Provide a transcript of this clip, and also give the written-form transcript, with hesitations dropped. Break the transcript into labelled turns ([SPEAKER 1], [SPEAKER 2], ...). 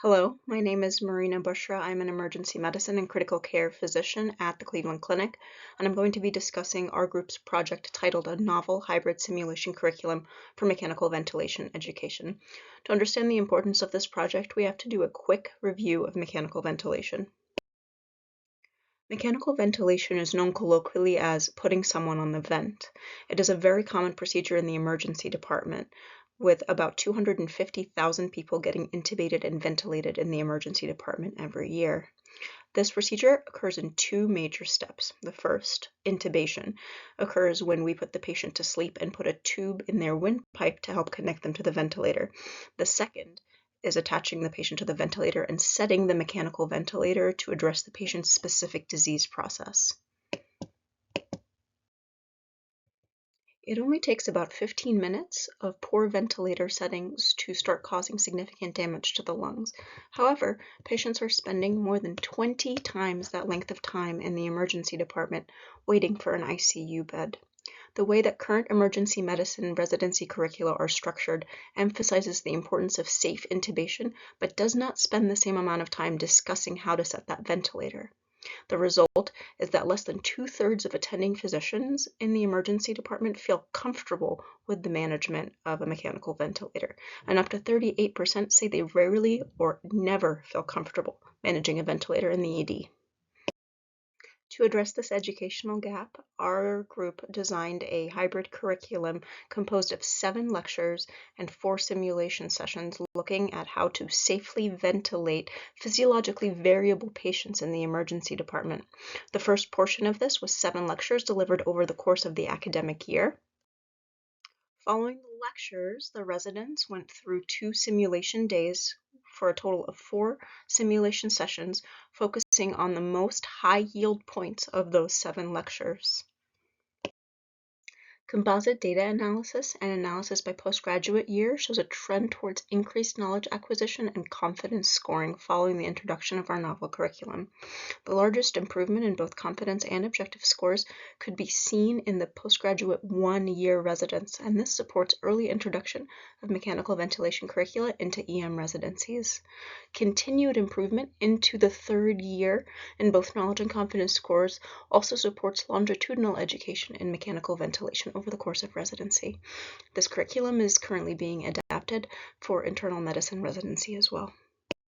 [SPEAKER 1] Hello, my name is Marina Bushra. I'm an emergency medicine and critical care physician at the Cleveland Clinic, and I'm going to be discussing our group's project titled A Novel Hybrid Simulation Curriculum for Mechanical Ventilation Education. To understand the importance of this project, we have to do a quick review of mechanical ventilation. Mechanical ventilation is known colloquially as putting someone on the vent. It is a very common procedure in the emergency department, with about 250,000 people getting intubated and ventilated in the emergency department every year. This procedure occurs in two major steps. The first, intubation, occurs when we put the patient to sleep and put a tube in their windpipe to help connect them to the ventilator. The second is attaching the patient to the ventilator and setting the mechanical ventilator to address the patient's specific disease process. It only takes about 15 minutes of poor ventilator settings to start causing significant damage to the lungs. However, patients are spending more than 20 times that length of time in the emergency department waiting for an ICU bed. The way that current emergency medicine residency curricula are structured emphasizes the importance of safe intubation, but does not spend the same amount of time discussing how to set that ventilator. The result is that less than 2/3 of attending physicians in the emergency department feel comfortable with the management of a mechanical ventilator, and up to 38% say they rarely or never feel comfortable managing a ventilator in the ED. To address this educational gap, our group designed a hybrid curriculum composed of 7 lectures and 4 simulation sessions looking at how to safely ventilate physiologically variable patients in the emergency department. The first portion of this was 7 lectures delivered over the course of the academic year. Following the lectures, the residents went through 2 simulation days for a total of 4 simulation sessions, focusing on the most high-yield points of those 7 lectures. Composite data analysis and analysis by postgraduate year shows a trend towards increased knowledge acquisition and confidence scoring following the introduction of our novel curriculum. The largest improvement in both confidence and objective scores could be seen in the postgraduate 1-year residents, and this supports early introduction of mechanical ventilation curricula into EM residencies. Continued improvement into the 3rd year in both knowledge and confidence scores also supports longitudinal education in mechanical ventilation over the course of residency. This curriculum is currently being adapted for internal medicine residency as well.